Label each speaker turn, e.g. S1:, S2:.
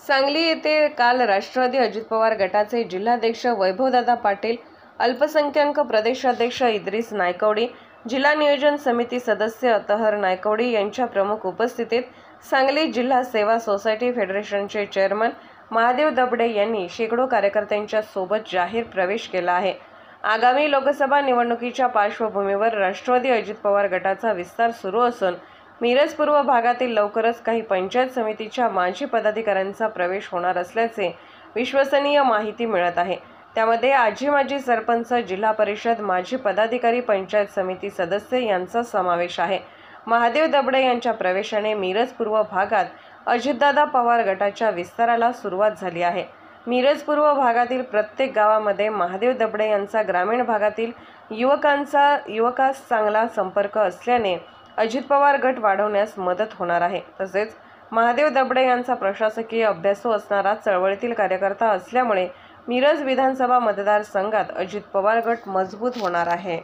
S1: सांगली येथे काल राष्ट्रवादी अजित पवार गटाचे जिल्हाध्यक्ष वैभवदादा पाटील, अल्पसंख्याक प्रदेशाध्यक्ष इद्रिस नायकवडी, जिल्हा नियोजन समिती सदस्य अतहर नायकवडी यांच्या प्रमुख उपस्थितीत सांगली जिल्हा सेवा सोसायटी फेडरेशनचे चेअरमन महादेव दबडे यांनी शेकडो कार्यकर्त्यांच्या सोबत जाहीर प्रवेश केला आहे। आगामी लोकसभा निवडणुकीच्या पार्श्वभूमीवर राष्ट्रवादी अजित पवार गटाचा विस्तार सुरू असून मिरज पूर्व भागातील लवकरच काही पंचायत समितीच्या माजी पदाधिकाऱ्यांचा प्रवेश होणार असल्याचे विश्वसनीय माहिती मिळत आहे। त्यामध्ये आजी माजी सरपंच, जिल्हा परिषद माजी पदाधिकारी, पंचायत समिती सदस्य यांचा समावेश आहे। महादेव दबडे यांच्या प्रवेशाने मिरज पूर्व भागात अजितदादा पवार गटाच्या विस्ताराला सुरुवात झाली आहे। मिरज पूर्व भागातील प्रत्येक गावामध्ये महादेव दबडे यांचा ग्रामीण भागातील युवकांस चांगला संपर्क असल्याने अजित पवार गट वाढवण्यास मदत होणार आहे। तसेच महादेव दबडे यांचा प्रशासकीय अभ्यासू असणारा चळवळीतील कार्यकर्ता असल्यामुळे मिरज विधानसभा मतदारसंघात अजित पवार गट मजबूत होणार आहे।